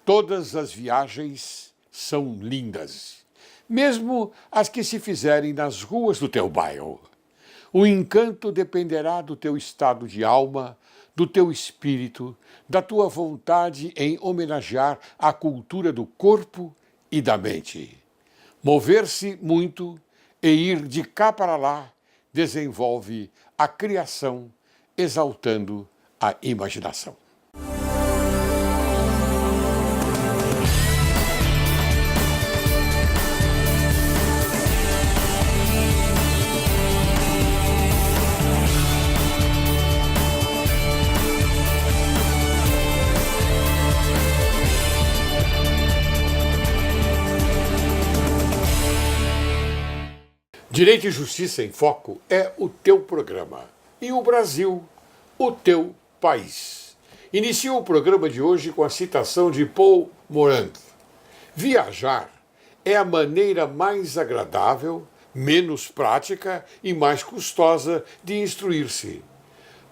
Todas as viagens são lindas, mesmo as que se fizerem nas ruas do teu bairro. O encanto dependerá do teu estado de alma, do teu espírito, da tua vontade em homenagear a cultura do corpo e da mente. Mover-se muito e ir de cá para lá desenvolve a criação, exaltando a imaginação. Direito e Justiça em Foco é o teu programa e o Brasil, o teu país. Inicio o programa de hoje com a citação de Paul Morand. Viajar é a maneira mais agradável, menos prática e mais custosa de instruir-se.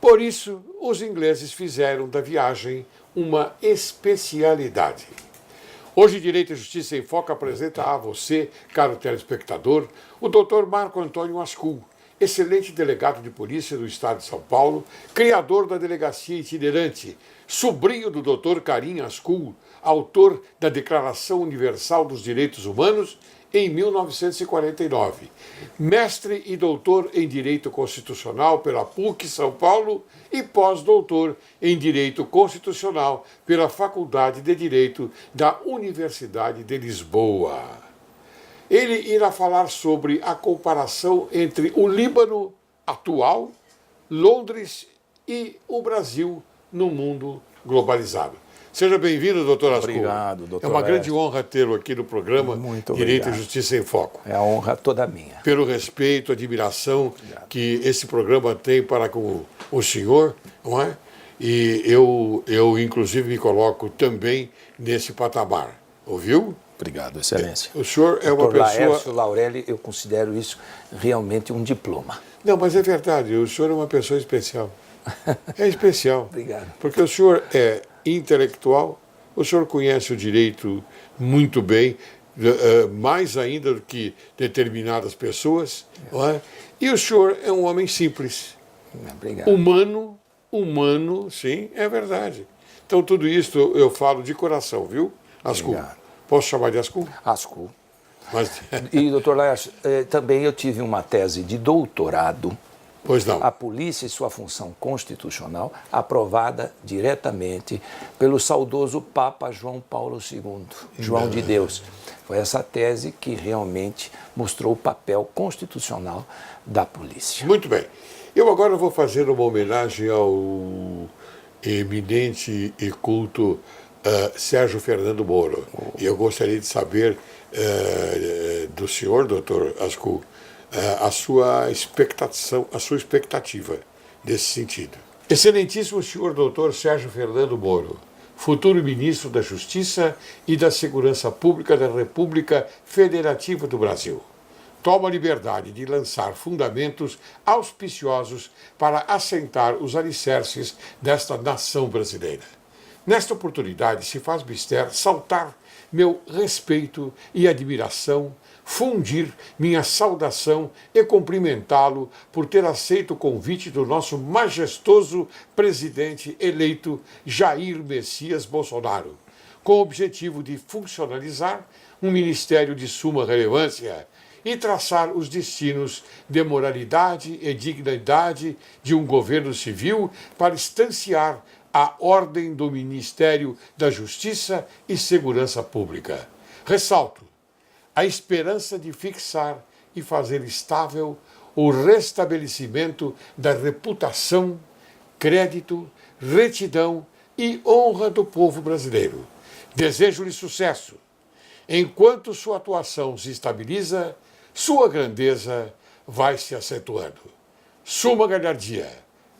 Por isso, os ingleses fizeram da viagem uma especialidade. Hoje, Direito e Justiça em Foco apresenta a você, caro telespectador, o Dr. Marco Antônio Ascul, excelente delegado de polícia do Estado de São Paulo, criador da Delegacia Itinerante, sobrinho do Dr. Karim Ascul, autor da Declaração Universal dos Direitos Humanos em 1949, mestre e doutor em Direito Constitucional pela PUC São Paulo e pós-doutor em Direito Constitucional pela Faculdade de Direito da Universidade de Lisboa. Ele irá falar sobre a comparação entre o Líbano atual, Londres e o Brasil no mundo globalizado. Seja bem-vindo, doutor Ascul. Obrigado, doutor. É uma grande honra tê-lo aqui no programa Direito e Justiça em Foco. É a honra toda minha. Pelo respeito, admiração que esse programa tem para com o senhor, não é? E eu inclusive, me coloco também nesse patamar. Ouviu? Obrigado, Excelência. O senhor é uma Dr. pessoa... Laércio Laurelli, eu considero isso realmente um diploma. Não, mas é verdade, o senhor é uma pessoa especial. É especial. Obrigado. Porque o senhor é intelectual, o senhor conhece o direito muito bem, mais ainda do que determinadas pessoas, não é? E o senhor é um homem simples. Obrigado. Humano, sim, é verdade. Então tudo isso eu falo de coração, viu, Ascul? Obrigado. Posso chamar de Ascul? Ascul. Mas... E, doutor Laércio, também eu tive uma tese de doutorado. Pois não. A polícia e sua função constitucional, aprovada diretamente pelo saudoso Papa João Paulo II, João de Deus. Foi essa tese que realmente mostrou o papel constitucional da polícia. Muito bem. Eu agora vou fazer uma homenagem ao eminente e culto Sérgio Fernando Moro. E eu gostaria de saber do senhor, doutor Ascul, a sua expectativa nesse sentido. Excelentíssimo senhor doutor Sérgio Fernando Moro, futuro ministro da Justiça e da Segurança Pública da República Federativa do Brasil. Toma a liberdade de lançar fundamentos auspiciosos para assentar os alicerces desta nação brasileira. Nesta oportunidade se faz mister saltar meu respeito e admiração, fundir minha saudação e cumprimentá-lo por ter aceito o convite do nosso majestoso presidente eleito Jair Messias Bolsonaro, com o objetivo de funcionalizar um ministério de suma relevância e traçar os destinos de moralidade e dignidade de um governo civil para instanciar a ordem do Ministério da Justiça e Segurança Pública. Ressalto a esperança de fixar e fazer estável o restabelecimento da reputação, crédito, retidão e honra do povo brasileiro. Desejo-lhe sucesso. Enquanto sua atuação se estabiliza, sua grandeza vai se acentuando. Suma Galhardia,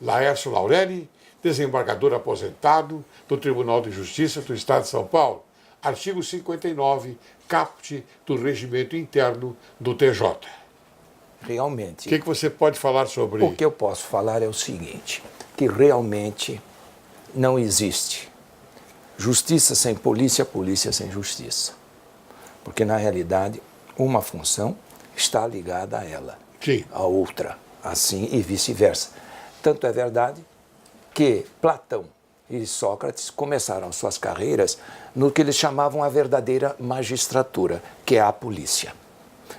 Laércio Laurelli, desembargador aposentado do Tribunal de Justiça do Estado de São Paulo, artigo 59, caput do Regimento Interno do TJ. Realmente. O que você pode falar sobre isso? O que eu posso falar é o seguinte, que realmente não existe justiça sem polícia, polícia sem justiça. Porque, na realidade, uma função está ligada a ela, Sim. a outra, assim e vice-versa. Tanto é verdade que Platão e Sócrates começaram suas carreiras no que eles chamavam a verdadeira magistratura, que é a polícia.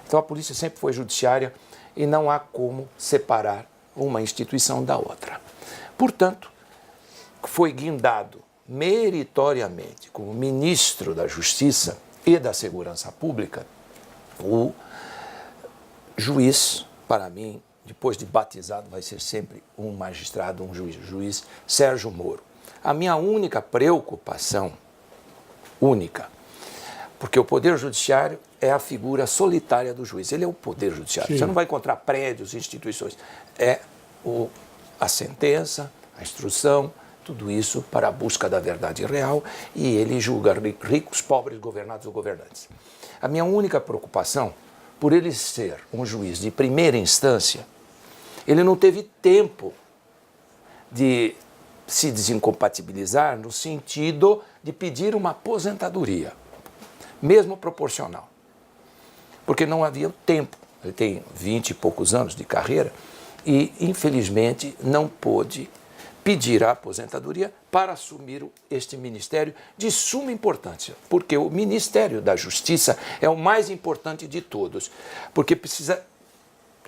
Então, a polícia sempre foi judiciária e não há como separar uma instituição da outra. Portanto, foi guindado meritoriamente como ministro da Justiça e da Segurança Pública o juiz, para mim, depois de batizado, vai ser sempre um magistrado, um juiz, o juiz Sérgio Moro. A minha única preocupação, porque o Poder Judiciário é a figura solitária do juiz, ele é o Poder Judiciário. Sim. Você não vai encontrar prédios, instituições, é a sentença, a instrução, tudo isso para a busca da verdade real, e ele julga ricos, pobres, governados ou governantes. A minha única preocupação, por ele ser um juiz de primeira instância, ele não teve tempo de se desincompatibilizar no sentido de pedir uma aposentadoria, mesmo proporcional, porque não havia tempo. Ele tem 20 e poucos anos de carreira e, infelizmente, não pôde pedir a aposentadoria para assumir este ministério de suma importância, porque o Ministério da Justiça é o mais importante de todos, porque precisa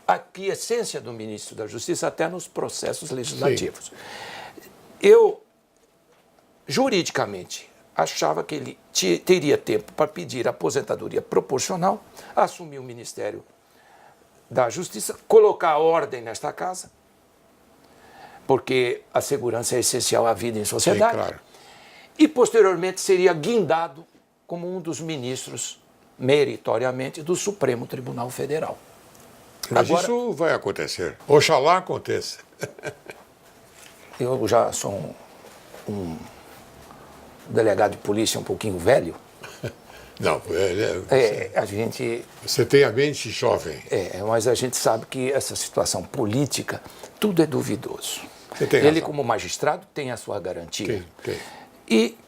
a aquiescência do ministro da Justiça até nos processos legislativos. Sim. Eu, juridicamente, achava que ele teria tempo para pedir aposentadoria proporcional, assumir o Ministério da Justiça, colocar ordem nesta casa, porque a segurança é essencial à vida em sociedade. Sim, claro. E, posteriormente, seria guindado como um dos ministros, meritoriamente, do Supremo Tribunal Federal. Mas agora, isso vai acontecer. Oxalá aconteça. Eu já sou um delegado de polícia um pouquinho velho. Não, a gente... Você tem a mente jovem. Mas a gente sabe que essa situação política, tudo é duvidoso. Ele, como magistrado, tem a sua garantia. Tem. E,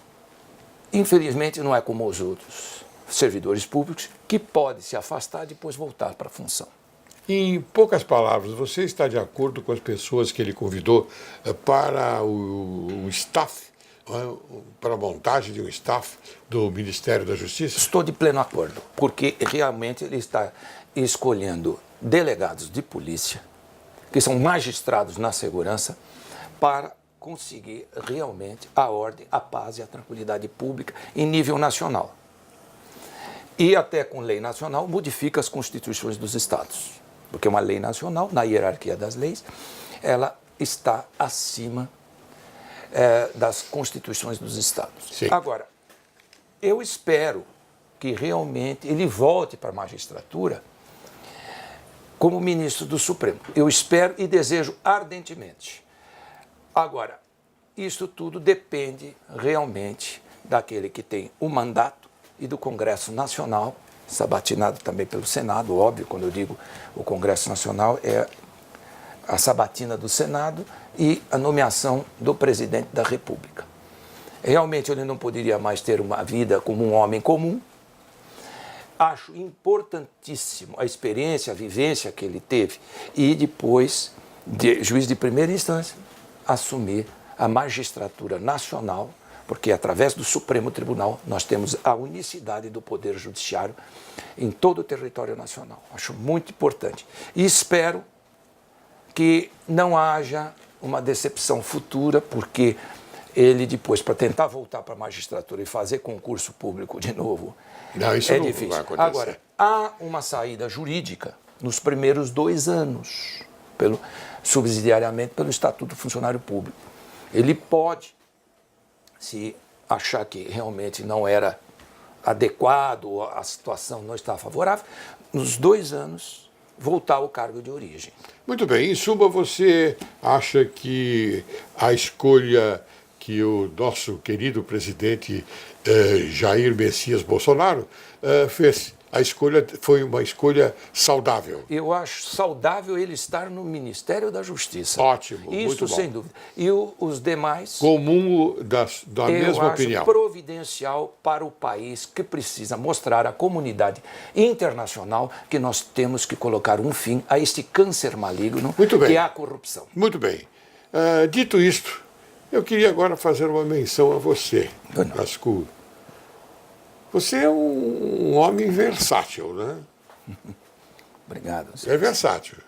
infelizmente, não é como os outros servidores públicos, que pode se afastar e depois voltar para a função. Em poucas palavras, você está de acordo com as pessoas que ele convidou para o staff, para a montagem de um staff do Ministério da Justiça? Estou de pleno acordo, porque realmente ele está escolhendo delegados de polícia, que são magistrados na segurança, para conseguir realmente a ordem, a paz e a tranquilidade pública em nível nacional. E até com lei nacional modifica as constituições dos estados, porque uma lei nacional, na hierarquia das leis, ela está acima das constituições dos estados. Sim. Agora, eu espero que realmente ele volte para a magistratura como ministro do Supremo. Eu espero e desejo ardentemente. Agora, isso tudo depende realmente daquele que tem o mandato e do Congresso Nacional, sabatinado também pelo Senado, óbvio, quando eu digo o Congresso Nacional, é a sabatina do Senado e a nomeação do presidente da República. Realmente ele não poderia mais ter uma vida como um homem comum. Acho importantíssimo a experiência, a vivência que ele teve e depois, juiz de primeira instância, assumir a magistratura nacional, porque através do Supremo Tribunal nós temos a unicidade do Poder Judiciário em todo o território nacional. Acho muito importante. E espero que não haja uma decepção futura, porque ele depois, para tentar voltar para a magistratura e fazer concurso público de novo, não, isso não difícil. Vai acontecer. Agora, há uma saída jurídica nos primeiros 2 anos, subsidiariamente pelo Estatuto do Funcionário Público. Ele pode, se achar que realmente não era adequado, a situação não está favorável, nos 2 anos voltar ao cargo de origem. Muito bem. Em suma, você acha que a escolha que o nosso querido presidente Jair Messias Bolsonaro fez a escolha foi uma escolha saudável. Eu acho saudável ele estar no Ministério da Justiça. Ótimo, isso muito bom. sem dúvida. E os demais... Comungo da mesma opinião. Providencial para o país que precisa mostrar à comunidade internacional que nós temos que colocar um fim a este câncer maligno que é a corrupção. Muito bem. Dito isto, eu queria agora fazer uma menção a você, Ascul. Você é um homem versátil, né? Obrigado. É versátil.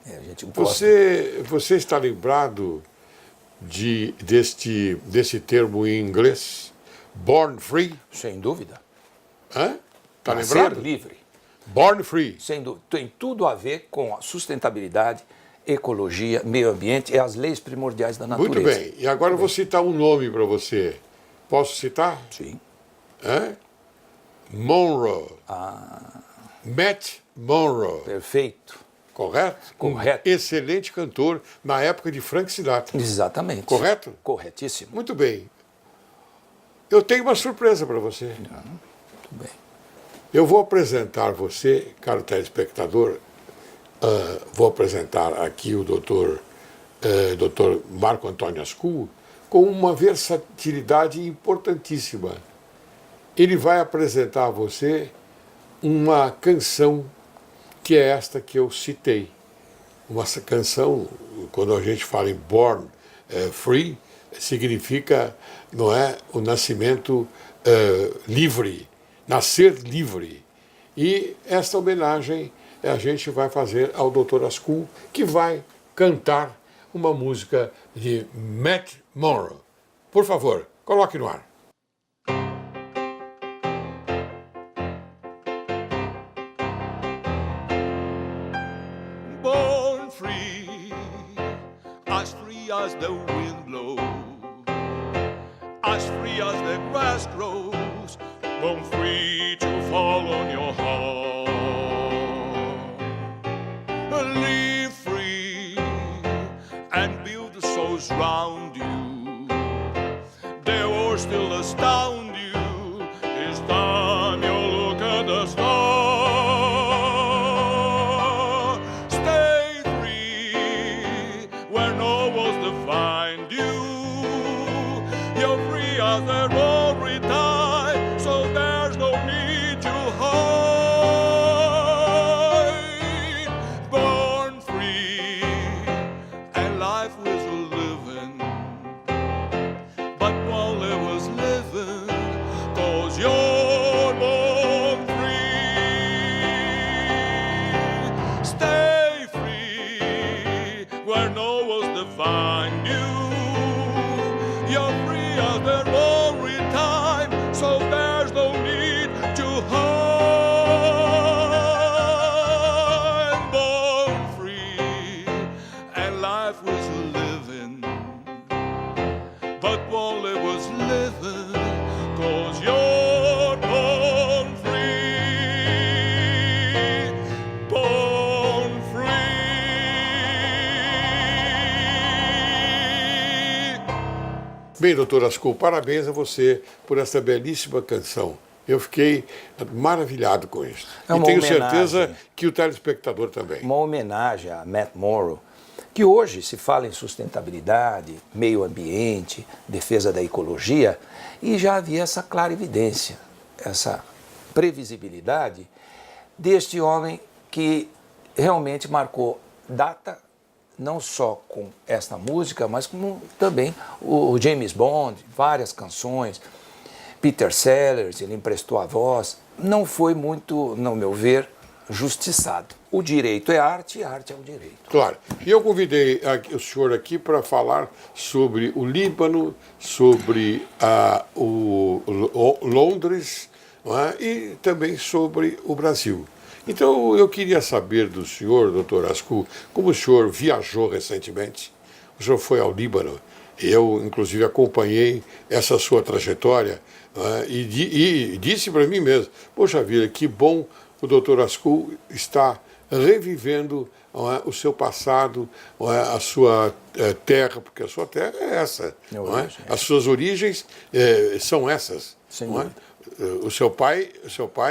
A gente gosta. Você está lembrado desse termo em inglês? Born free? Sem dúvida. Está lembrado? Ser livre. Born free. Sem dúvida. Tem tudo a ver com a sustentabilidade, ecologia, meio ambiente e as leis primordiais da natureza. Muito bem. E agora eu vou citar um nome para você. Posso citar? Sim. Monroe. Matt Monroe. Perfeito. Correto? Correto. Um excelente cantor na época de Frank Sinatra. Exatamente. Correto? Corretíssimo. Muito bem. Eu tenho uma surpresa para você. Muito bem. Eu vou apresentar você, caro telespectador, vou apresentar aqui o doutor Marco Antônio Ascul com uma versatilidade importantíssima. Ele vai apresentar a você uma canção que é esta que eu citei. Uma canção, quando a gente fala em Born Free, significa, não é, o nascimento livre, nascer livre. E esta homenagem a gente vai fazer ao Dr. Ascul, que vai cantar uma música de Matt Monroe. Por favor, coloque no ar. Born free as the wind blows, as free as the grass grows, born free to fall on your heart. Live free and build the souls round you. They will still astound you. This time you'll look at the stars. Stay free where no one's to find you. You're free as the roaring tide, so there's no need to hide. Born free, and life was living, but while it was living, 'cause you're born free. Stay free where no one's to find you. You're free as the roaring time, so there's no need to hide. Born free, and life was living, but while it was living, 'cause you're born free, born free. Bem, doutor Ascul, parabéns a você por essa belíssima canção. Eu fiquei maravilhado com isso. É E uma tenho homenagem. certeza que o telespectador também. Uma homenagem a Matt Monroe, que hoje se fala em sustentabilidade, meio ambiente, defesa da ecologia, e já havia essa clarividência, essa previsibilidade deste homem que realmente marcou data, não só com esta música, mas como também o James Bond, várias canções, Peter Sellers, ele emprestou a voz. Não foi muito, no meu ver, justiçado. O direito é arte e arte é o direito. Claro. E eu convidei o senhor aqui para falar sobre o Líbano, sobre Londres, não é? E também sobre o Brasil. Então, eu queria saber do senhor, doutor Ascul, como o senhor viajou recentemente, o senhor foi ao Líbano, eu, inclusive, acompanhei essa sua trajetória, e disse para mim mesmo, poxa vida, que bom o doutor Ascul está revivendo, não é, o seu passado, não é, a sua terra, porque a sua terra é essa, não é? As suas origens são essas. Sem não é? dúvida. O seu pai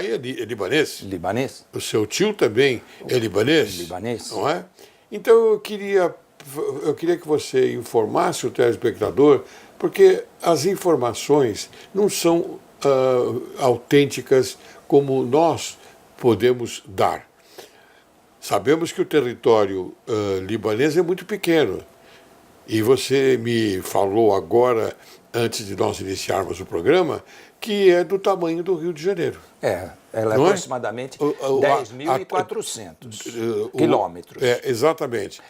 é libanês? Libanês. O seu tio também é libanês? Libanês. Não é? Então eu queria que você informasse o telespectador, porque as informações não são autênticas como nós podemos dar. Sabemos que o território libanês é muito pequeno. E você me falou agora, antes de nós iniciarmos o programa, que é do tamanho do Rio de Janeiro. Ela é Não aproximadamente 10.400 quilômetros. Exatamente.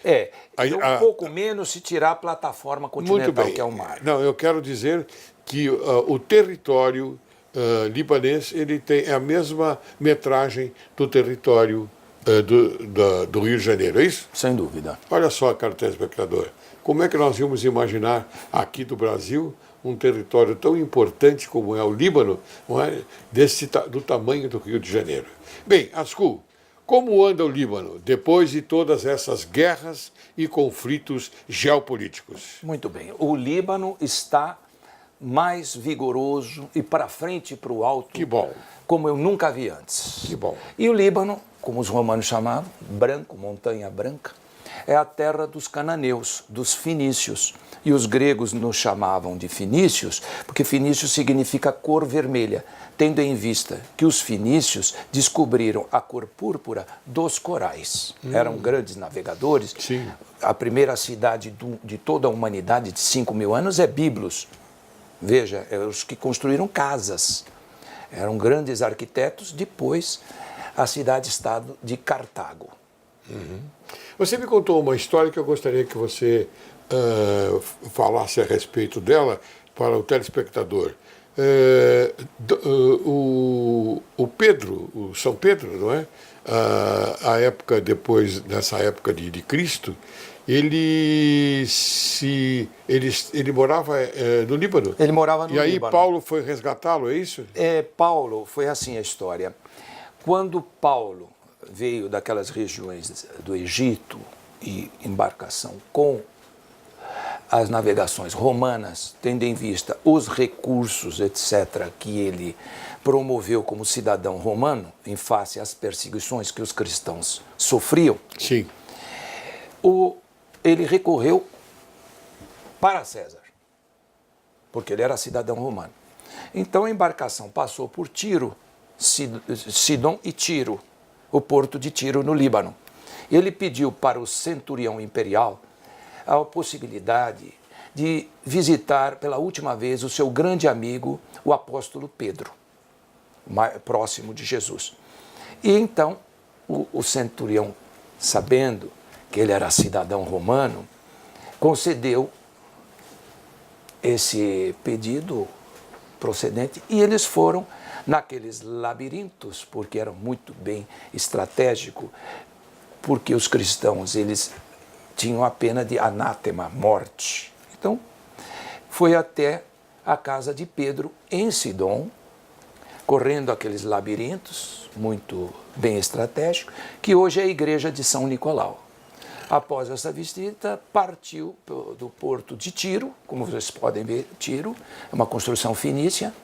Um pouco menos se tirar a plataforma continental, que é o mar. Não, eu quero dizer que o território libanês ele tem a mesma metragem do território do Rio de Janeiro, é isso? Sem dúvida. Olha só, caro telespectador, como é que nós íamos imaginar aqui do Brasil um território tão importante como é o Líbano, não é? Do tamanho do Rio de Janeiro. Bem, Ascul, como anda o Líbano depois de todas essas guerras e conflitos geopolíticos? Muito bem. O Líbano está mais vigoroso e para frente e para o alto, Que bom. como eu nunca vi antes. Que bom. E o Líbano, como os romanos chamavam, branco, montanha branca, é a terra dos cananeus, dos fenícios. E os gregos nos chamavam de fenícios, porque fenício significa cor vermelha, tendo em vista que os fenícios descobriram a cor púrpura dos corais. Eram grandes navegadores. Sim. A primeira cidade de toda a humanidade de 5.000 anos é Biblos. Veja, os que construíram casas. Eram grandes arquitetos. Depois, a cidade-estado de Cartago. Você me contou uma história que eu gostaria que você falasse a respeito dela para o telespectador. O Pedro, o São Pedro, não é? Nessa época de Cristo, ele morava no Líbano. Ele morava no Líbano. E aí Paulo foi resgatá-lo, é isso? Paulo, foi assim a história. Quando Paulo veio daquelas regiões do Egito e embarcação com as navegações romanas, tendo em vista os recursos, etc., que ele promoveu como cidadão romano, em face às perseguições que os cristãos sofriam, Sim. ele recorreu para César, porque ele era cidadão romano. Então a embarcação passou por Tiro, Sidom e Tiro, o porto de Tiro, no Líbano. Ele pediu para o centurião imperial a possibilidade de visitar pela última vez o seu grande amigo, o apóstolo Pedro, mais próximo de Jesus. E então o centurião, sabendo que ele era cidadão romano, concedeu esse pedido procedente e eles foram naqueles labirintos, porque era muito bem estratégico, porque os cristãos, eles tinham a pena de anátema, morte. Então, foi até a casa de Pedro, em Sidom, correndo aqueles labirintos, muito bem estratégico, que hoje é a igreja de São Nicolau. Após essa visita, partiu do porto de Tiro, como vocês podem ver, Tiro, é uma construção fenícia,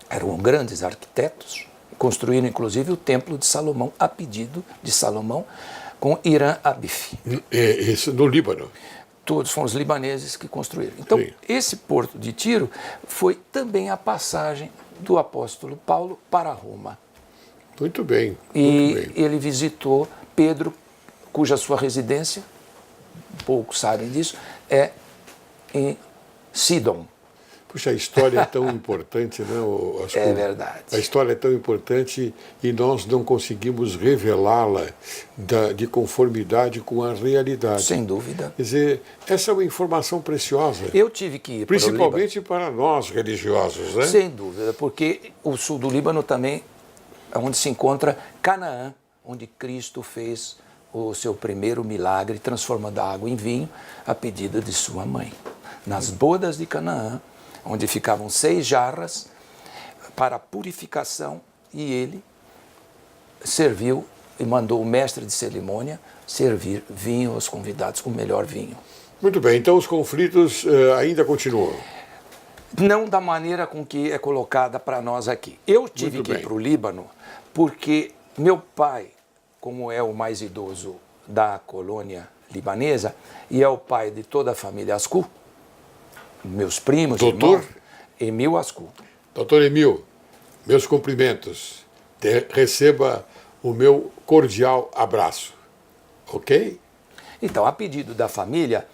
eram grandes arquitetos, construíram inclusive o templo de Salomão, a pedido de Salomão, com Irã Abif. Isso no Líbano. Todos foram os libaneses que construíram. Então, Sim. Esse porto de Tiro foi também a passagem do apóstolo Paulo para Roma. Muito bem. E Muito bem. ele visitou Pedro, cuja sua residência, poucos sabem disso, é em Sidom. Puxa, a história é tão importante, né? É verdade. A história é tão importante e nós não conseguimos revelá-la de conformidade com a realidade. Sem dúvida. Quer dizer, essa é uma informação preciosa. Eu tive que ir Principalmente para nós religiosos, né? Sem dúvida, porque o sul do Líbano também é onde se encontra Canaã, onde Cristo fez o seu primeiro milagre, transformando a água em vinho, a pedido de sua mãe. Nas bodas de Canaã, onde ficavam 6 jarras para purificação, e ele serviu e mandou o mestre de cerimônia servir vinho aos convidados, o melhor vinho. Muito bem, então os conflitos ainda continuam. Não da maneira com que é colocada para nós aqui. Eu tive Muito que ir bem. para o Líbano porque meu pai, como é o mais idoso da colônia libanesa, e é o pai de toda a família Ascu, meus primos, Doutor? irmãos, Emil Ascu. Doutor Emil, meus cumprimentos. Receba o meu cordial abraço. Ok? Então, a pedido da família,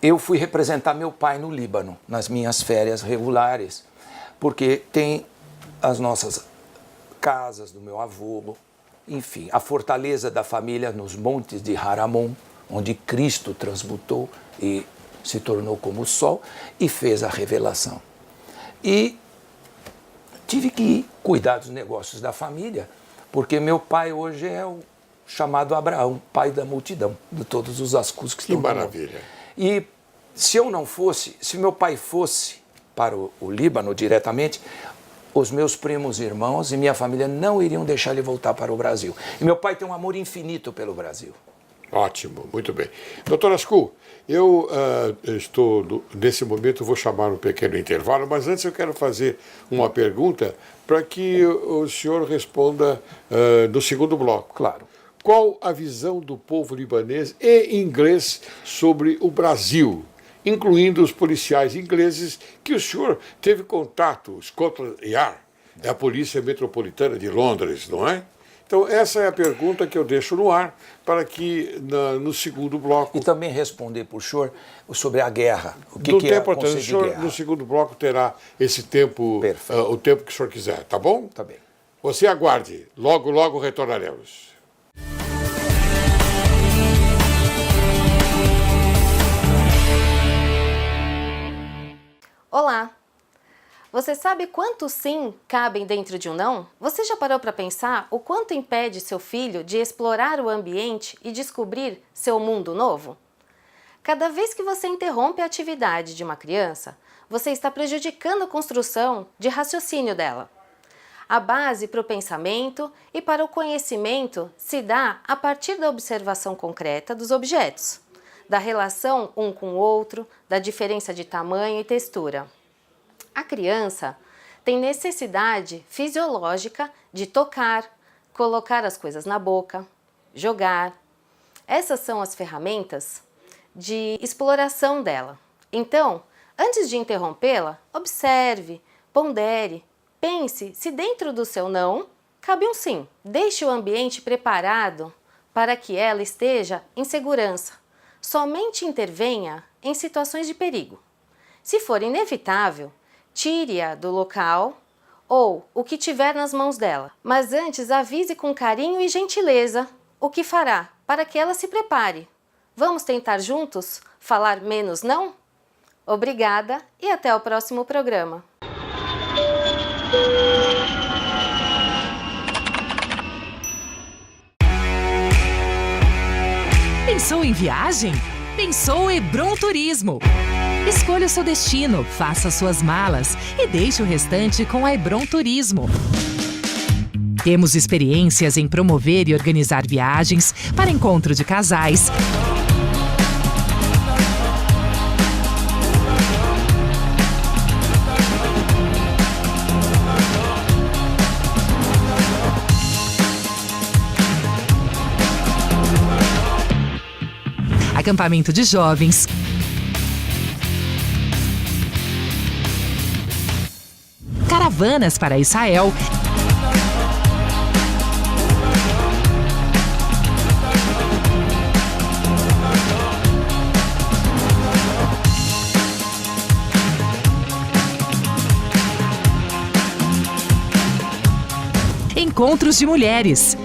eu fui representar meu pai no Líbano, nas minhas férias regulares, porque tem as nossas casas do meu avô, enfim, a fortaleza da família nos montes de Haramon, onde Cristo transmutou e se tornou como o sol e fez a revelação. E tive que ir cuidar dos negócios da família, porque meu pai hoje é o chamado Abraão, pai da multidão, de todos os ascus que estão Que no mundo. maravilha. E se eu não fosse, se meu pai fosse para o Líbano diretamente, os meus primos, irmãos e minha família não iriam deixar ele voltar para o Brasil. E meu pai tem um amor infinito pelo Brasil. Ótimo, muito bem. Doutor Ascu, eu nesse momento, vou chamar um pequeno intervalo, mas antes eu quero fazer uma pergunta para que o senhor responda no segundo bloco. Claro. Qual a visão do povo libanês e inglês sobre o Brasil, incluindo os policiais ingleses que o senhor teve contato, Scotland Yard, é a Polícia Metropolitana de Londres, não é? Então, essa é a pergunta que eu deixo no ar para que no segundo bloco... E também responder para o senhor sobre a guerra. O que, do que é tempo, o conceito o de senhor, guerra? no segundo bloco, terá esse tempo, Perfeito. o tempo que o senhor quiser, tá bom? Tá bem. Você aguarde, logo, logo retornaremos. Olá! Você sabe quantos sim cabem dentro de um não? Você já parou para pensar o quanto impede seu filho de explorar o ambiente e descobrir seu mundo novo? Cada vez que você interrompe a atividade de uma criança, você está prejudicando a construção de raciocínio dela. A base para o pensamento e para o conhecimento se dá a partir da observação concreta dos objetos, da relação um com o outro, da diferença de tamanho e textura. A criança tem necessidade fisiológica de tocar, colocar as coisas na boca, jogar. Essas são as ferramentas de exploração dela. Então, antes de interrompê-la, observe, pondere, pense se dentro do seu não cabe um sim. Deixe o ambiente preparado para que ela esteja em segurança. Somente intervenha em situações de perigo. Se for inevitável, tire-a do local ou o que tiver nas mãos dela. Mas antes avise com carinho e gentileza o que fará para que ela se prepare. Vamos tentar juntos falar menos não? Obrigada e até o próximo programa. Pensou em viagem? Pensou Hebron Turismo. Escolha o seu destino, faça suas malas e deixe o restante com a Hebron Turismo. Temos experiências em promover e organizar viagens para encontro de casais, acampamento de jovens, caravanas para Israel, encontros de mulheres,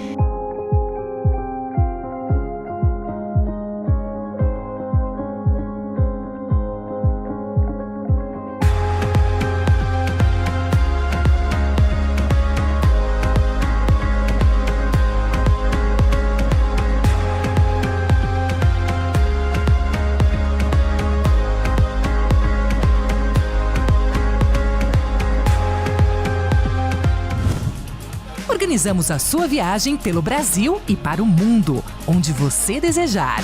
organizamos a sua viagem pelo Brasil e para o mundo, onde você desejar.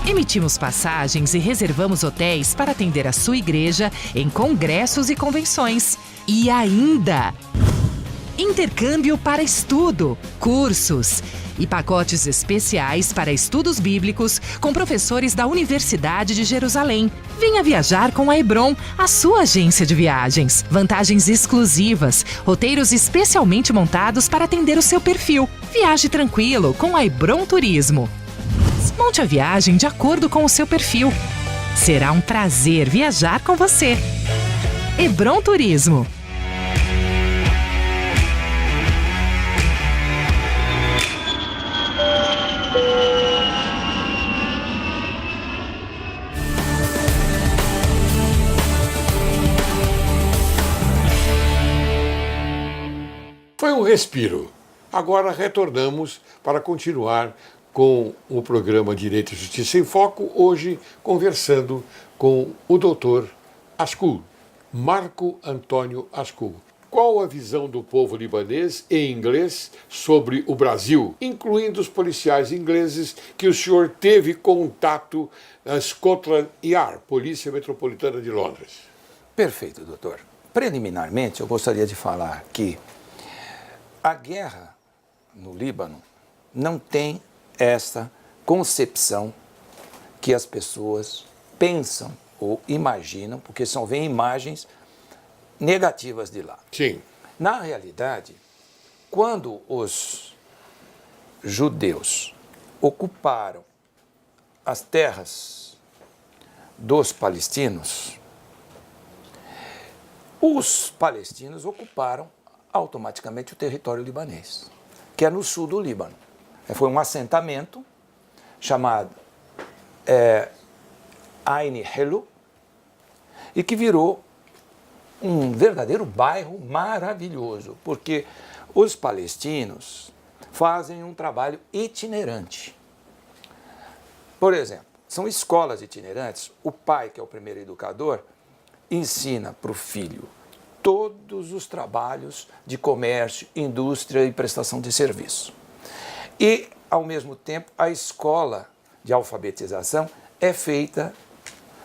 Emitimos passagens e reservamos hotéis para atender a sua igreja em congressos e convenções. E ainda, intercâmbio para estudo, cursos e pacotes especiais para estudos bíblicos com professores da Universidade de Jerusalém. Venha viajar com a Hebron, a sua agência de viagens. Vantagens exclusivas, roteiros especialmente montados para atender o seu perfil. Viaje tranquilo com a Hebron Turismo. Monte a viagem de acordo com o seu perfil. Será um prazer viajar com você. Hebron Turismo. Foi um respiro. Agora retornamos para continuar com o programa Direito e Justiça em Foco, hoje conversando com o doutor Ashkul, Marco Antônio Ashkul. Qual a visão do povo libanês em inglês sobre o Brasil, incluindo os policiais ingleses que o senhor teve contato na Scotland Yard, Polícia Metropolitana de Londres? Perfeito, doutor. Preliminarmente, eu gostaria de falar que a guerra no Líbano não tem essa concepção que as pessoas pensam ou imaginam, porque só vêm imagens negativas de lá. Sim. Na realidade, quando os judeus ocuparam as terras dos palestinos, os palestinos ocuparam automaticamente o território libanês, que é no sul do Líbano. Foi um assentamento chamado Ain Helu e que virou um verdadeiro bairro maravilhoso, porque os palestinos fazem um trabalho itinerante. Por exemplo, são escolas itinerantes. O pai, que é o primeiro educador, ensina para o filho todos os trabalhos de comércio, indústria e prestação de serviço. E, ao mesmo tempo, a escola de alfabetização é feita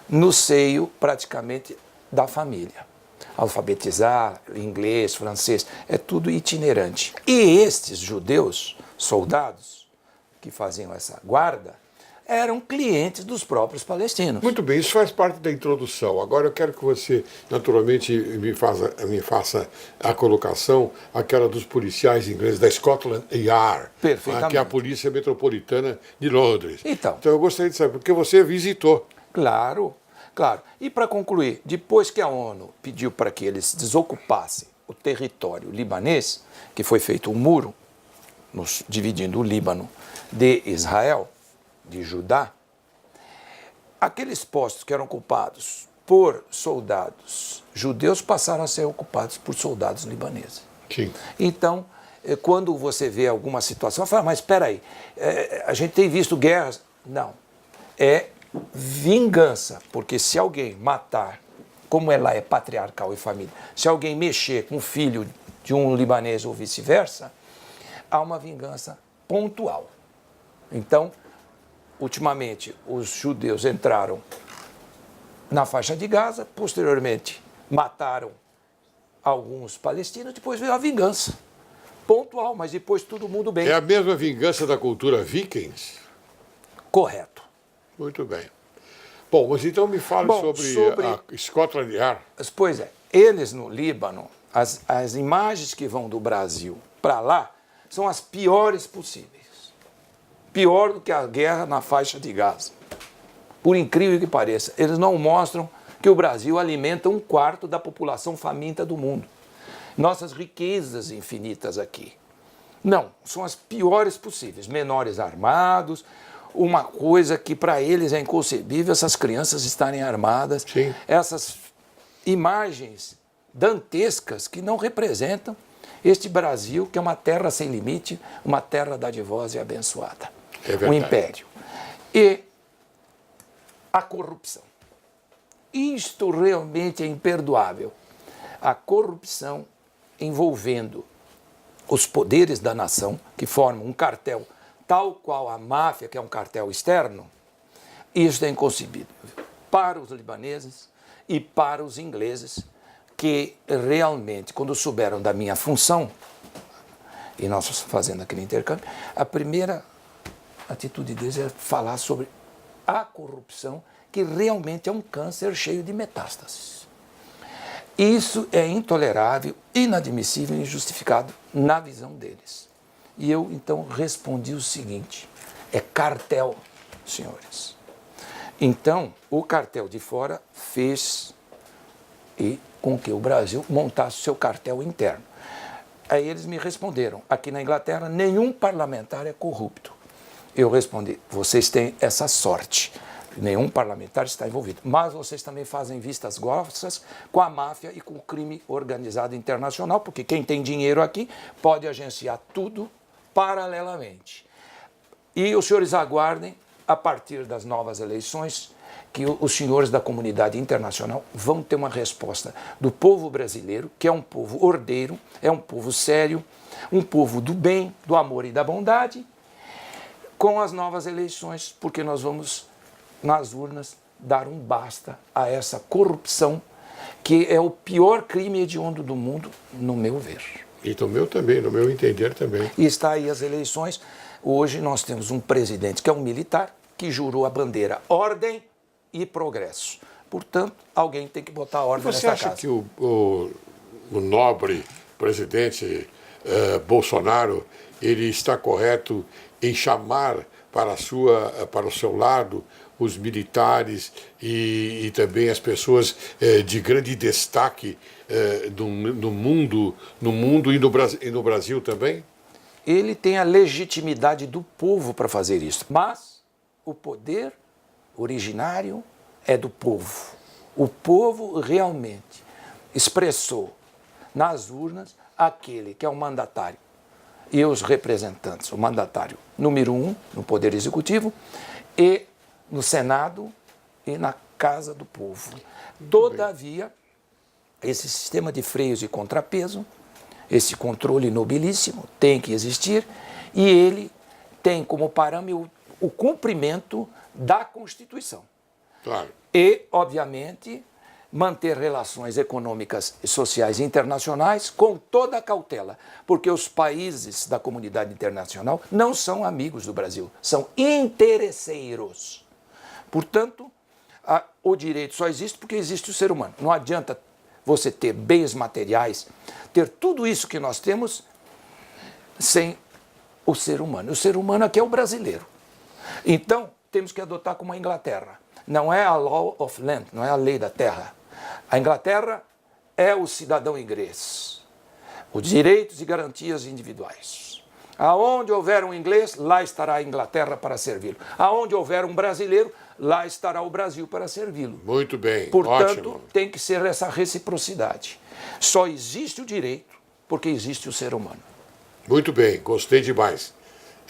no seio, praticamente, da família. Alfabetizar, inglês, francês, é tudo itinerante. E estes judeus, soldados, que faziam essa guarda, eram clientes dos próprios palestinos. Muito bem, isso faz parte da introdução. Agora eu quero que você, naturalmente, me faça a colocação, aquela dos policiais ingleses da Scotland Yard, Perfeitamente. que é a Polícia Metropolitana de Londres. Então eu gostaria de saber, porque você visitou. Claro, claro. E para concluir, depois que a ONU pediu para que eles desocupassem o território libanês, que foi feito um muro dividindo o Líbano de Israel, de Judá, aqueles postos que eram ocupados por soldados judeus passaram a ser ocupados por soldados libaneses. Sim. Então, quando você vê alguma situação, fala, mas espera aí, a gente tem visto guerras. Não, é vingança, porque se alguém matar, como ela é patriarcal e família, se alguém mexer com o filho de um libanês ou vice-versa, há uma vingança pontual. Então, ultimamente, os judeus entraram na faixa de Gaza, posteriormente mataram alguns palestinos, depois veio a vingança. Pontual, mas depois todo mundo bem. É a mesma vingança da cultura vikings? Correto. Muito bem. Bom, mas então me fale sobre a Scotland Yard. Pois é, eles no Líbano, as imagens que vão do Brasil para lá são as piores possíveis. Pior do que a guerra na faixa de Gaza. Por incrível que pareça, eles não mostram que o Brasil alimenta 1/4 da população faminta do mundo. Nossas riquezas infinitas aqui. Não, são as piores possíveis. Menores armados, uma coisa que para eles é inconcebível, essas crianças estarem armadas. Sim. Essas imagens dantescas que não representam este Brasil, que é uma terra sem limite, uma terra dadivosa e abençoada. É verdade. Um império. E a corrupção. Isto realmente é imperdoável. A corrupção envolvendo os poderes da nação, que formam um cartel tal qual a máfia, que é um cartel externo, Isso é inconcebível para os libaneses e para os ingleses, que realmente, quando souberam da minha função, e nós fazendo aquele intercâmbio, a primeira atitude deles é falar sobre a corrupção, que realmente é um câncer cheio de metástases. Isso é intolerável, inadmissível e injustificado na visão deles. E eu, então, respondi o seguinte: é cartel, senhores. Então, o cartel de fora fez com que o Brasil montasse seu cartel interno. Aí eles me responderam: aqui na Inglaterra, nenhum parlamentar é corrupto. Eu respondi: vocês têm essa sorte. Nenhum parlamentar está envolvido. Mas vocês também fazem vistas grossas com a máfia e com o crime organizado internacional, porque quem tem dinheiro aqui pode agenciar tudo paralelamente. E os senhores aguardem, a partir das novas eleições, que os senhores da comunidade internacional vão ter uma resposta do povo brasileiro, que é um povo ordeiro, é um povo sério, um povo do bem, do amor e da bondade, com as novas eleições, porque nós vamos, nas urnas, dar um basta a essa corrupção, que é o pior crime hediondo do mundo, no meu ver. E no meu também, no meu entender também. E está aí as eleições. Hoje nós temos um presidente que é um militar, que jurou a bandeira ordem e progresso. Portanto, alguém tem que botar ordem nessa casa. Você acha que o nobre presidente Bolsonaro, ele está correto em chamar para o seu lado os militares e também as pessoas de grande destaque no mundo e no Brasil também? Ele tem a legitimidade do povo para fazer isso, mas o poder originário é do povo. O povo realmente expressou nas urnas aquele que é o mandatário e os representantes, o mandatário número 1 no Poder Executivo e no Senado e na Casa do Povo. Todavia, esse sistema de freios e contrapeso, esse controle nobilíssimo tem que existir e ele tem como parâmetro o cumprimento da Constituição. Claro. E, obviamente, manter relações econômicas e sociais internacionais com toda a cautela, porque os países da comunidade internacional não são amigos do Brasil, são interesseiros. Portanto, o direito só existe porque existe o ser humano. Não adianta você ter bens materiais, ter tudo isso que nós temos sem o ser humano. O ser humano aqui é o brasileiro. Então, temos que adotar como a Inglaterra. Não é a law of land, não é a lei da terra. A Inglaterra é o cidadão inglês. Os direitos e garantias individuais. Aonde houver um inglês, lá estará a Inglaterra para servi-lo. Aonde houver um brasileiro, lá estará o Brasil para servi-lo. Muito bem, Portanto, ótimo. tem que ser essa reciprocidade. Só existe o direito porque existe o ser humano. Muito bem, gostei demais.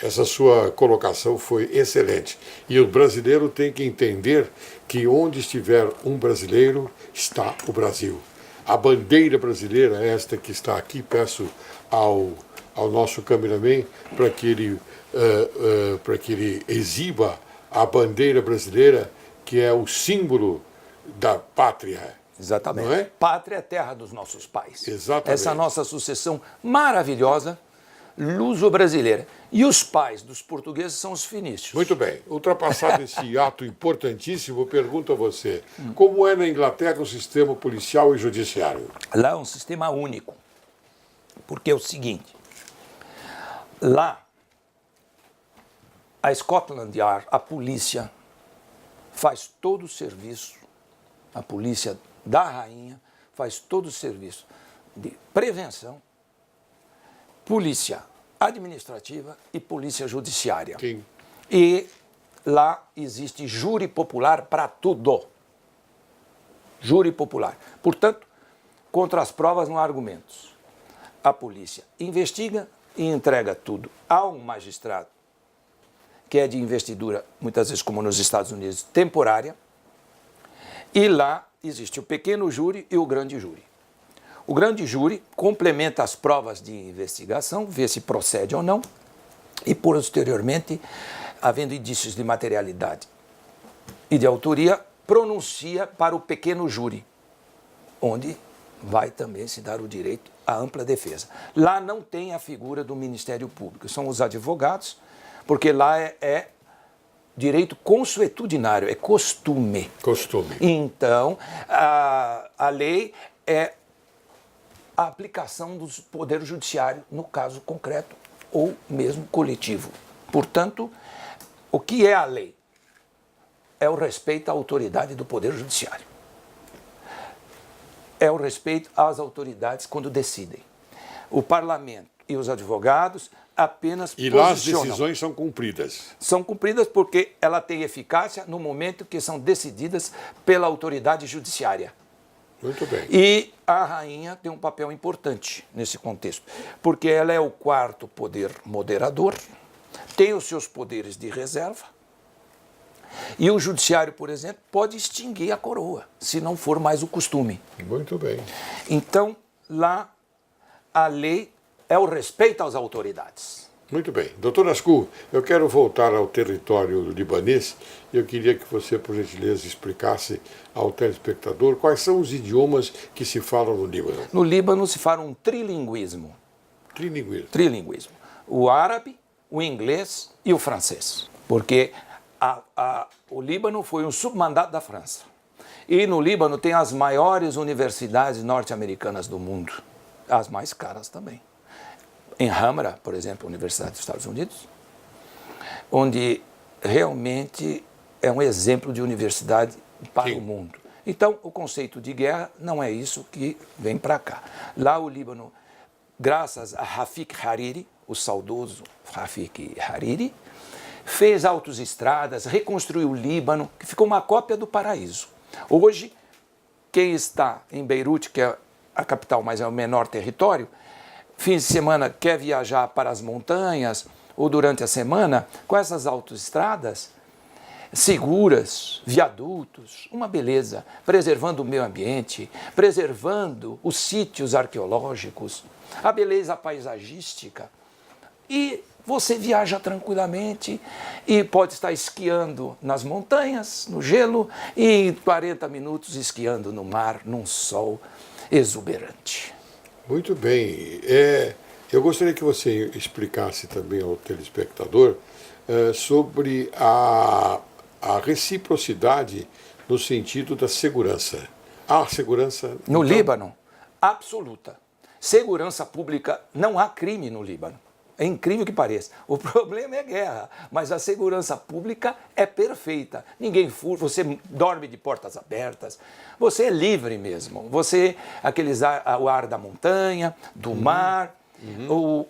Essa sua colocação foi excelente. E o brasileiro tem que entender que onde estiver um brasileiro, está o Brasil. A bandeira brasileira, esta que está aqui, peço ao nosso cameraman para que ele exiba a bandeira brasileira, que é o símbolo da pátria. Exatamente. Não é? Pátria é terra dos nossos pais. Exatamente. Essa nossa sucessão maravilhosa, luso-brasileira. E os pais dos portugueses são os fenícios. Muito bem. Ultrapassado esse ato importantíssimo, eu pergunto a você, como é na Inglaterra o sistema policial e judiciário? Lá é um sistema único. Porque é o seguinte, lá, a Scotland Yard, a polícia, faz todo o serviço, a polícia da rainha faz todo o serviço de prevenção, polícia administrativa e polícia judiciária. Sim. E lá existe júri popular para tudo. Júri popular. Portanto, contra as provas não há argumentos. A polícia investiga e entrega tudo a um magistrado, que é de investidura, muitas vezes como nos Estados Unidos, temporária, e lá existe o pequeno júri e o grande júri. O grande júri complementa as provas de investigação, vê se procede ou não, e posteriormente, havendo indícios de materialidade e de autoria pronuncia para o pequeno júri, onde vai também se dar o direito à ampla defesa. Lá não tem a figura do Ministério Público, são os advogados, porque lá é direito consuetudinário, é costume. Costume. Então, a lei é a aplicação do poder judiciário no caso concreto ou mesmo coletivo. Portanto, o que é a lei? É o respeito à autoridade do poder judiciário. É o respeito às autoridades quando decidem. O parlamento e os advogados apenas E lá as posicionam. decisões são cumpridas. São cumpridas porque ela tem eficácia no momento que são decididas pela autoridade judiciária. Muito bem. E a rainha tem um papel importante nesse contexto, porque ela é o quarto poder moderador, tem os seus poderes de reserva, e o judiciário, por exemplo, pode extinguir a coroa, se não for mais o costume. Muito bem. Então, lá, a lei é o respeito às autoridades. Muito bem. Doutor Ascu, eu quero voltar ao território libanês e eu queria que você, por gentileza, explicasse ao telespectador quais são os idiomas que se falam no Líbano. No Líbano se fala um trilinguismo. Trilinguismo. Trilinguismo. O árabe, o inglês e o francês. Porque o Líbano foi um submandato da França. E no Líbano tem as maiores universidades norte-americanas do mundo. As mais caras também. Em Hamra, por exemplo, a Universidade dos Estados Unidos, onde realmente é um exemplo de universidade para Sim. o mundo. Então, o conceito de guerra não é isso que vem para cá. Lá o Líbano, graças a Rafik Hariri, o saudoso Rafik Hariri, fez autoestradas, reconstruiu o Líbano, que ficou uma cópia do paraíso. Hoje, quem está em Beirute, que é a capital, mas é o menor território, fim de semana quer viajar para as montanhas ou durante a semana, com essas autoestradas seguras, viadutos, uma beleza, preservando o meio ambiente, preservando os sítios arqueológicos, a beleza paisagística. E você viaja tranquilamente e pode estar esquiando nas montanhas, no gelo, e em 40 minutos esquiando no mar, num sol exuberante. Muito bem. Eu gostaria que você explicasse também ao telespectador sobre a reciprocidade no sentido da segurança. Há segurança... No Líbano, absoluta. Segurança pública, não há crime no Líbano. É incrível que pareça. O problema é guerra, mas a segurança pública é perfeita. Ninguém furta, você dorme de portas abertas, você é livre mesmo. Você, o ar da montanha, do mar, o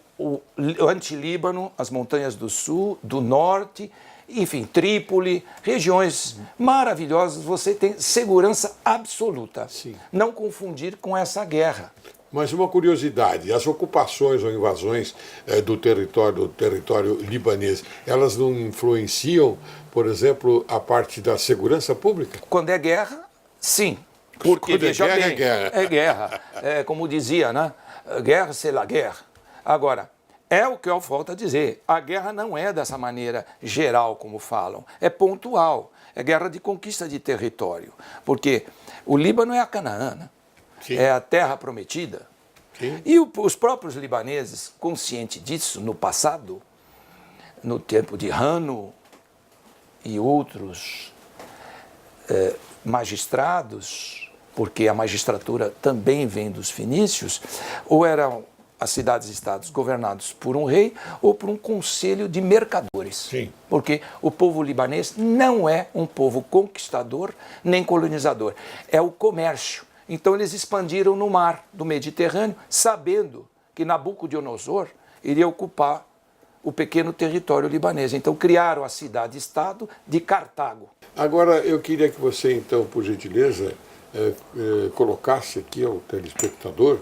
anti-Líbano, as montanhas do sul, do norte, enfim, Trípoli, regiões maravilhosas, você tem segurança absoluta. Sim. Não confundir com essa guerra. Mas uma curiosidade, as ocupações ou invasões do território libanês, elas não influenciam, por exemplo, a parte da segurança pública? Quando é guerra, sim. Porque, Quando é veja guerra, bem, é guerra. é guerra. É, como dizia, né? Guerra, c'est la guerre. Agora, é o que eu volto a dizer. A guerra não é dessa maneira geral, como falam. É pontual. É guerra de conquista de território. Porque o Líbano é a Canaã, né? Sim. É a terra prometida. Sim. E os próprios libaneses, conscientes disso no passado, no tempo de Hanno e outros magistrados, porque a magistratura também vem dos fenícios, ou eram as cidades-estados governados por um rei ou por um conselho de mercadores. Sim. Porque o povo libanês não é um povo conquistador nem colonizador, é o comércio. Então eles expandiram no mar do Mediterrâneo, sabendo que Nabucodonosor iria ocupar o pequeno território libanês. Então criaram a cidade-estado de Cartago. Agora, eu queria que você, então, por gentileza, colocasse aqui ao telespectador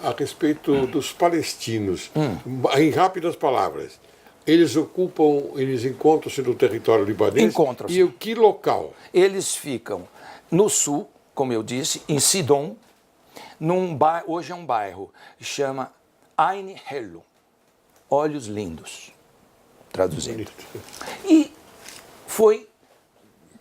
a respeito dos palestinos, em rápidas palavras. Eles encontram-se no território libanês? Encontram-se. E que local? Eles ficam no sul, como eu disse, em Sidom, hoje é um bairro, chama Ain Hellu, Olhos Lindos, traduzindo. Bonito. E foi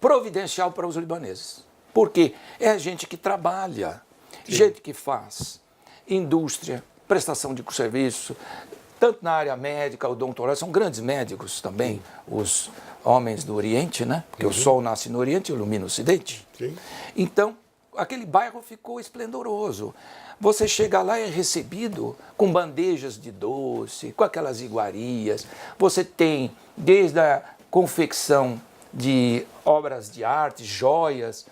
providencial para os libaneses. Porque é gente que trabalha, gente que faz indústria, prestação de serviço, tanto na área médica, odontóloga, são grandes médicos também, os homens do Oriente, né? Porque o sol nasce no Oriente e ilumina o Ocidente. Sim. Então, aquele bairro ficou esplendoroso. Você chega lá e é recebido com bandejas de doce, com aquelas iguarias. Você tem desde a confecção de obras de arte, joias,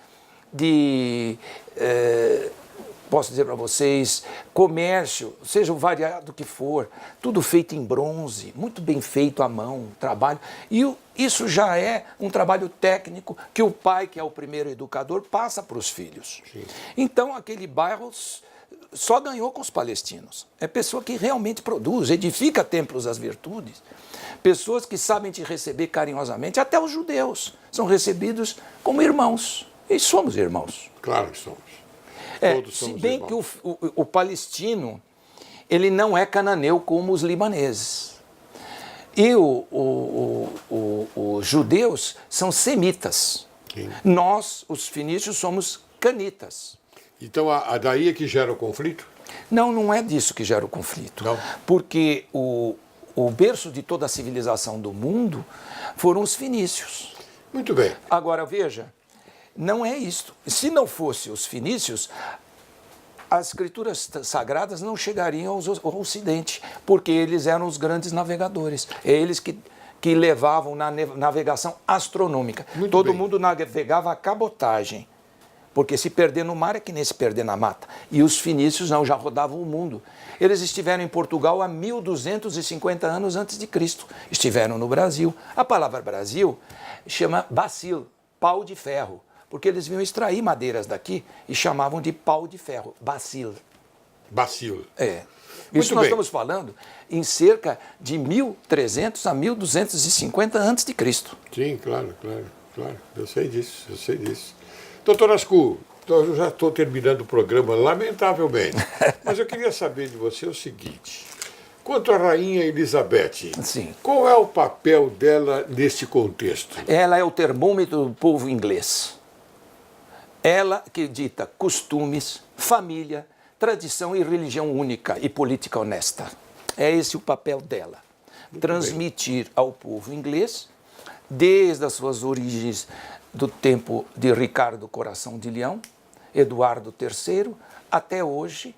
posso dizer para vocês, comércio, seja o variado que for, tudo feito em bronze, muito bem feito à mão, trabalho. E isso já é um trabalho técnico que o pai, que é o primeiro educador, passa para os filhos. Sim. Então, aquele bairro só ganhou com os palestinos. É pessoa que realmente produz, edifica templos às virtudes. Pessoas que sabem te receber carinhosamente, até os judeus são recebidos como irmãos. E somos irmãos. Claro que somos. Todos Se somos bem irmãos. que o palestino, ele não é cananeu como os libaneses. E os judeus são semitas. Sim. Nós, os fenícios, somos canitas. Então, daí é que gera o conflito? Não, não é disso que gera o conflito. Não. Porque o berço de toda a civilização do mundo foram os fenícios. Muito bem. Agora, veja, não é isto. Se não fosse os fenícios, as escrituras sagradas não chegariam ao Ocidente, porque eles eram os grandes navegadores. É eles que levavam na navegação astronômica. Muito Todo bem. mundo navegava a cabotagem, porque se perder no mar é que nem se perder na mata. E os fenícios não, já rodavam o mundo. Eles estiveram em Portugal há 1250 anos antes de Cristo. Estiveram no Brasil. A palavra Brasil chama bacil, pau de ferro, porque eles vinham extrair madeiras daqui e chamavam de pau de ferro, bacil. Bacilo. É. Muito Isso nós bem. estamos falando em cerca de 1300 a 1250 antes de Cristo. Sim, claro. Eu sei disso. Doutor Ascu, eu já estou terminando o programa, lamentavelmente. Mas eu queria saber de você o seguinte. Quanto à Rainha Elizabeth, Sim. qual é o papel dela neste contexto? Ela é o termômetro do povo inglês. Ela que dita costumes, família, tradição e religião única e política honesta. É esse o papel dela. Transmitir ao povo inglês, desde as suas origens do tempo de Ricardo Coração de Leão, Eduardo III, até hoje,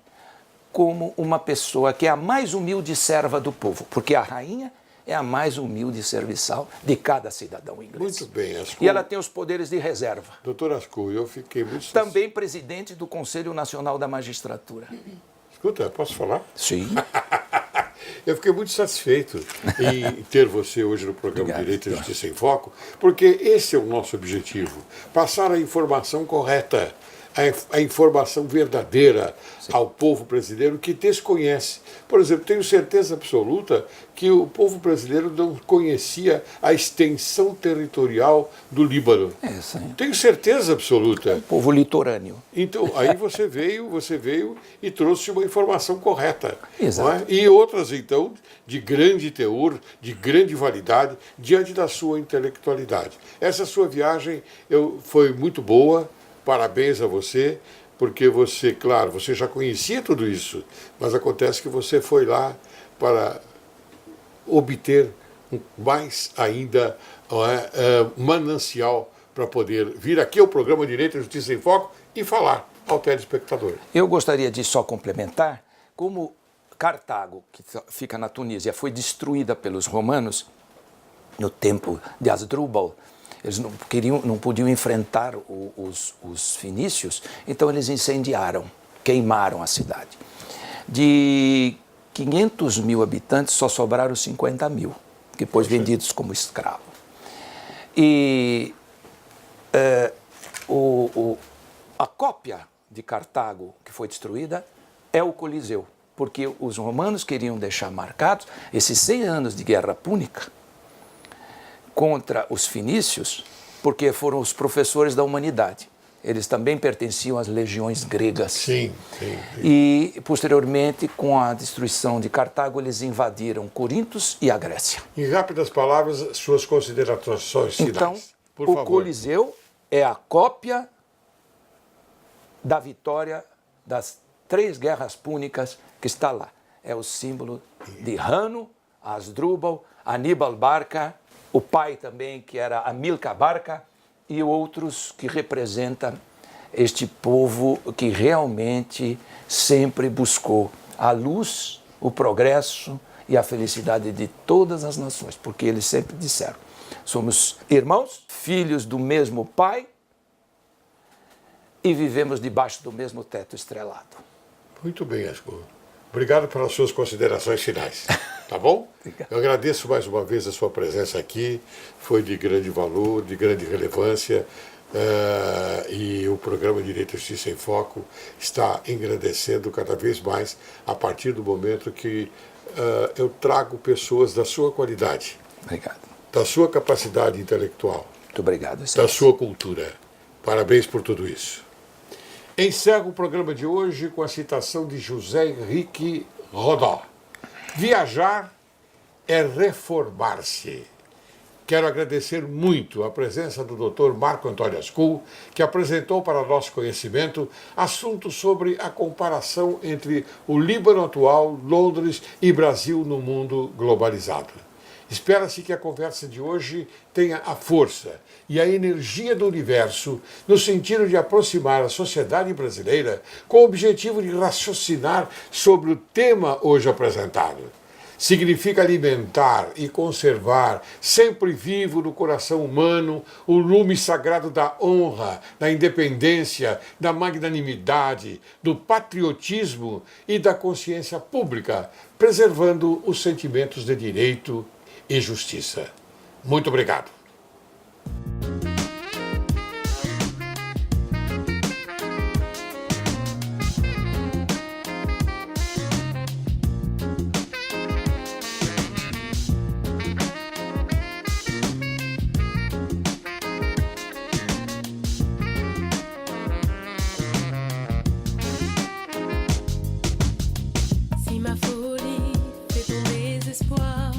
como uma pessoa que é a mais humilde serva do povo, porque a rainha é a mais humilde serviçal de cada cidadão inglês. Muito bem, Ascu. E ela tem os poderes de reserva. Doutor Ascu, eu fiquei muito Também presidente do Conselho Nacional da Magistratura. Escuta, posso falar? Sim. Eu fiquei muito satisfeito em ter você hoje no programa Obrigado. Direito e Justiça em Foco, porque esse é o nosso objetivo, passar a informação correta, a informação verdadeira ao povo brasileiro que desconhece. Por exemplo, tenho certeza absoluta que o povo brasileiro não conhecia a extensão territorial do Líbano. Sim. Tenho certeza absoluta. Povo litorâneo. Então, aí você veio e trouxe uma informação correta. Exato. Não é? E outras, então, de grande teor, de grande validade, diante da sua intelectualidade. Essa sua viagem foi muito boa, parabéns a você, porque você, claro, você já conhecia tudo isso, mas acontece que você foi lá para obter mais ainda manancial para poder vir aqui ao programa Direito e Justiça em Foco e falar ao telespectador. Eu gostaria de só complementar, como Cartago, que fica na Tunísia, foi destruída pelos romanos no tempo de Asdrúbal. Eles não podiam enfrentar os fenícios, então eles incendiaram, queimaram a cidade. De 500 mil habitantes, só sobraram 50 mil, depois vendidos como escravo. E a cópia de Cartago que foi destruída é o Coliseu, porque os romanos queriam deixar marcados esses 100 anos de guerra púnica contra os fenícios, porque foram os professores da humanidade. Eles também pertenciam às legiões gregas. Sim. E, posteriormente, com a destruição de Cartago, eles invadiram Corintos e a Grécia. Em rápidas palavras, suas considerações finais. Então, por o favor. Coliseu é a cópia da vitória das 3 guerras púnicas que está lá. É o símbolo de Hanno, Hasdrubal, Aníbal Barca, o pai também, que era Amilcar Barca, e outros que representam este povo que realmente sempre buscou a luz, o progresso e a felicidade de todas as nações, porque eles sempre disseram: somos irmãos, filhos do mesmo pai e vivemos debaixo do mesmo teto estrelado. Muito bem, Asco. Obrigado pelas suas considerações finais. Tá bom? Eu agradeço mais uma vez a sua presença aqui. Foi de grande valor, de grande relevância. E o programa Direito e Justiça em Foco está engrandecendo cada vez mais a partir do momento que eu trago pessoas da sua qualidade. Obrigado. Da sua capacidade intelectual. Muito obrigado. Da sua cultura. Parabéns por tudo isso. Encerro o programa de hoje com a citação de José Henrique Rodó. Viajar é reformar-se. Quero agradecer muito a presença do Dr. Marco Antônio Ascul, que apresentou para nosso conhecimento assuntos sobre a comparação entre o Líbano atual, Londres e Brasil no mundo globalizado. Espera-se que a conversa de hoje tenha a força e a energia do universo no sentido de aproximar a sociedade brasileira com o objetivo de raciocinar sobre o tema hoje apresentado. Significa alimentar e conservar, sempre vivo no coração humano, o lume sagrado da honra, da independência, da magnanimidade, do patriotismo e da consciência pública, preservando os sentimentos de direito e justiça. Muito obrigado. Si ma folie fait ton désespoir,